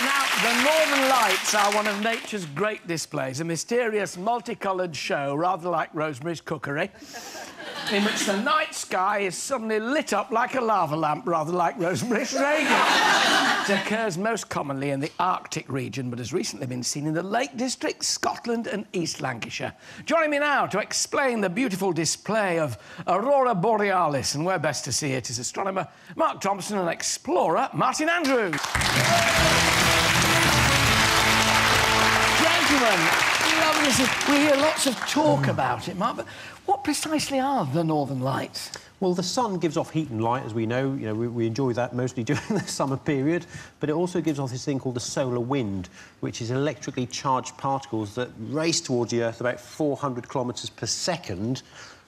Now, the Northern Lights are one of nature's great displays, a mysterious, multicoloured show, rather like Rosemary's Cookery, in which the night sky is suddenly lit up like a lava lamp, rather like Rosemary's Reagan. It occurs most commonly in the Arctic region, but has recently been seen in the Lake District, Scotland and East Lancashire. Joining me now to explain the beautiful display of Aurora Borealis, and where best to see it, is astronomer Mark Thompson and explorer Martin Andrews. Gentlemen, we hear lots of talk about it, Mark, but what precisely are the Northern Lights? Well, the sun gives off heat and light, as we know. We enjoy that mostly during the summer period, but it also gives off this thing called the solar wind, which is electrically charged particles that race towards the Earth about 400 kilometres per second,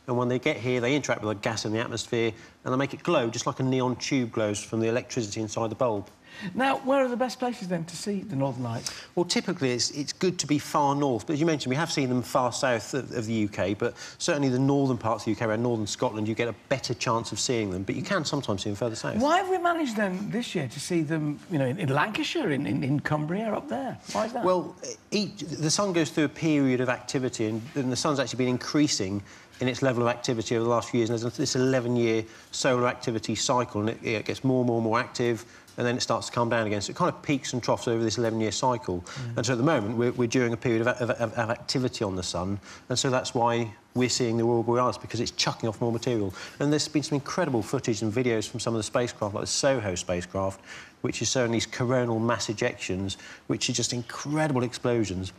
and when they get here, they interact with the gas in the atmosphere, and they make it glow, just like a neon tube glows from the electricity inside the bulb. Now, where are the best places, then, to see the Northern Lights? Well, typically, it's good to be far north, but as you mentioned, we have seen them far south of the UK, but certainly the northern parts of the UK, around northern Scotland, you get a better chance of seeing them, but you can sometimes see them further south. Why have we managed, then, this year to see them, you know, in Lancashire, in Cumbria, up there? Why is that? Well, the sun goes through a period of activity, and the sun's actually been increasing in its level of activity over the last few years, and there's this 11-year solar activity cycle, and it gets more and more active, and then it starts to calm down again. So it kind of peaks and troughs over this 11-year cycle. And so at the moment, we're during a period of activity on the sun, and so that's why we're seeing the Aurora Borealis, because it's chucking off more material. And there's been some incredible footage and videos from some of the spacecraft, like the SOHO spacecraft, which is showing these coronal mass ejections, which are just incredible explosions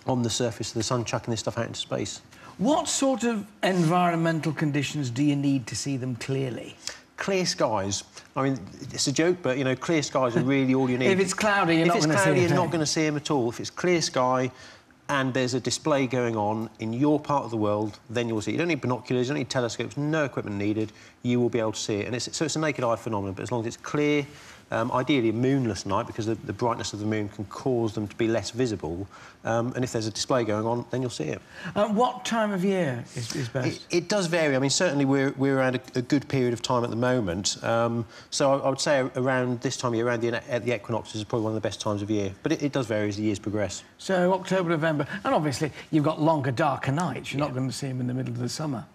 on the surface of the sun, chucking this stuff out into space. What sort of environmental conditions do you need to see them clearly? Clear skies. I mean, it's a joke, but, you know, clear skies are really all you need. If it's cloudy, you're not going to see them. If it's cloudy, you're not going to see them at all. If it's clear sky and there's a display going on in your part of the world, then you'll see it. You don't need binoculars, you don't need telescopes, no equipment needed. You will be able to see it. And so it's a naked eye phenomenon, but as long as it's clear, ideally a moonless night, because the brightness of the moon can cause them to be less visible. And if there's a display going on, then you'll see it. What time of year is best? It does vary. I mean, certainly we're around a good period of time at the moment. So I would say around this time of year, around the equinoxes, is probably one of the best times of year. But it does vary as the years progress. So October, November, and obviously you've got longer, darker nights. You're not going to see them in the middle of the summer.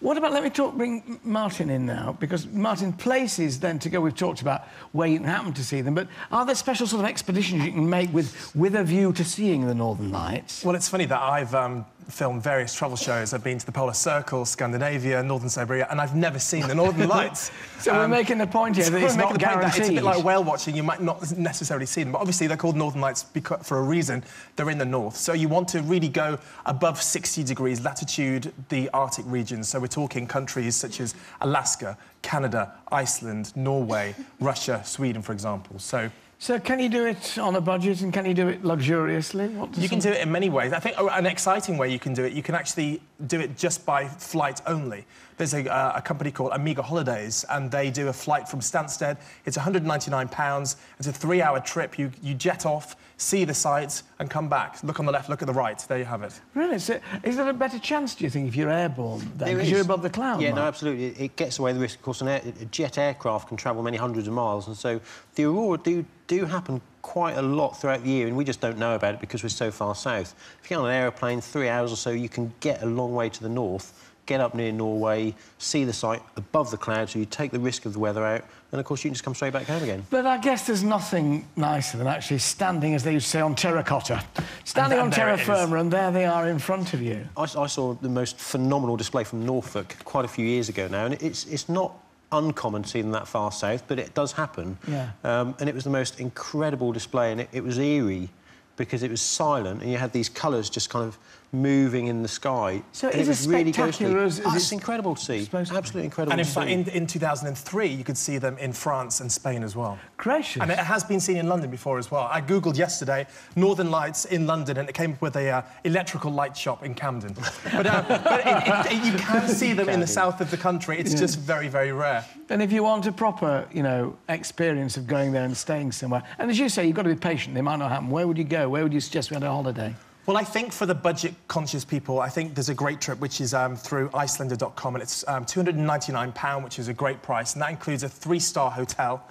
What about, bring Martin in now, because, Martin, places then to go, we've talked about where you can happen to see them, but are there special sort of expeditions you can make with a view to seeing the Northern Lights? Well, it's funny that I've filmed various travel shows. I've been to the Polar Circle, Scandinavia, Northern Siberia, and I've never seen the Northern Lights. So we're making the point here that it's not guaranteed. It's a bit like whale watching. You might not necessarily see them, but obviously they're called Northern Lights for a reason. They're in the north. So you want to really go above 60 degrees latitude, the Arctic regions. So we're talking countries such as Alaska, Canada, Iceland, Norway, Russia, Sweden, for example. So can you do it on a budget, and can you do it luxuriously? You can do it in many ways. I think an exciting way you can do it, you can actually do it just by flight only. There's a company called Amiga Holidays, and they do a flight from Stansted. It's £199. It's a 3-hour trip. You jet off, see the sights, and come back. Look on the left, look at the right. There you have it. Really? So is there a better chance, do you think, if you're airborne, then? Because you're above the clouds? Yeah, no, absolutely. It gets away the risk. Of course, a jet aircraft can travel many hundreds of miles, and so the Aurora do happen quite a lot throughout the year, and we just don't know about it because we're so far south. If you get on an aeroplane, 3 hours or so, you can get a long way to the north, get up near Norway, see the site above the clouds, so you take the risk of the weather out, and of course you can just come straight back home again. But I guess there's nothing nicer than actually standing, as they used to say, on terracotta. Standing on terra firma, and there they are in front of you. I saw the most phenomenal display from Norfolk quite a few years ago now, and it's not uncommon to see them that far south, but it does happen. Yeah. And it was the most incredible display, and it was eerie because it was silent, and you had these colours just kind of moving in the sky. So it was really spectacular. It's incredible to see. Absolutely incredible. And in to fact, see. in 2003, you could see them in France and Spain as well. Gracious. And it has been seen in London before as well. I googled yesterday Northern Lights in London, and it came up with a electrical light shop in Camden. But you can see them in the south of the country. It's just very, very rare. And if you want a proper, you know, experience of going there and staying somewhere, and as you say, you've got to be patient. They might not happen. Where would you go? Where would you suggest we had a holiday? Well, I think for the budget-conscious people, I think there's a great trip which is through Icelander.com, and it's £299, which is a great price, and that includes a 3-star hotel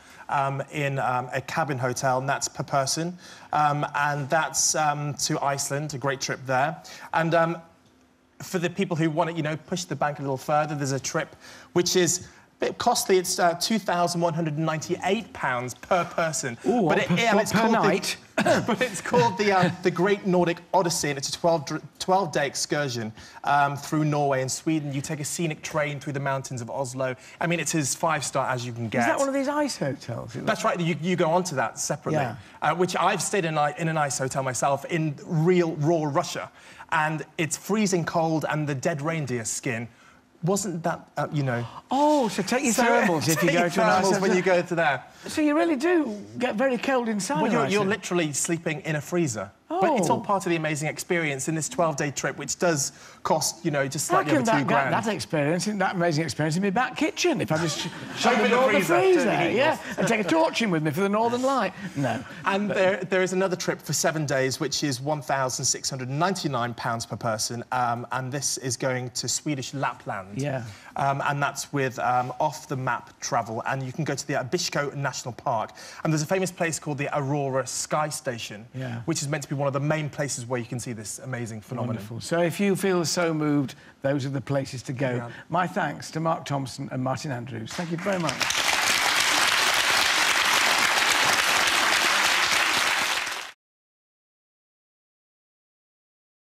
in a cabin hotel, and that's per person, and that's to Iceland, a great trip there. And for the people who want to, you know, push the bank a little further, there's a trip which is a bit costly. It's £2,198 per person. Ooh, but it's per night. But it's called the Great Nordic Odyssey, and it's a 12-day excursion through Norway and Sweden. You take a scenic train through the mountains of Oslo. I mean, it's as 5-star as you can get. Is that one of these ice hotels? That's right. You go on to that separately, yeah. Which I've stayed in an ice hotel myself in real raw Russia, and it's freezing cold, and the dead reindeer skin wasn't that, you know... Oh, so take your thermals if you go to an ice hotel. When you go to there. So you really do get very cold inside. Well, you're literally sleeping in a freezer. Oh. But it's all part of the amazing experience in this 12-day trip, which does cost, you know, just slightly over £2 grand. That amazing experience in my back kitchen, if I just shut the door of the freezer, yeah, and take a torch in with me for the Northern Light. No. And there is another trip for 7 days, which is £1,699 per person, and this is going to Swedish Lapland. Yeah. And that's with off-the-map travel, and you can go to the Abisko National Park, and there's a famous place called the Aurora Sky Station, which is meant to be one of the main places where you can see this amazing phenomenon. Wonderful. So if you feel so moved, those are the places to go. Yeah. My thanks to Mark Thompson and Martin Andrews. Thank you very much.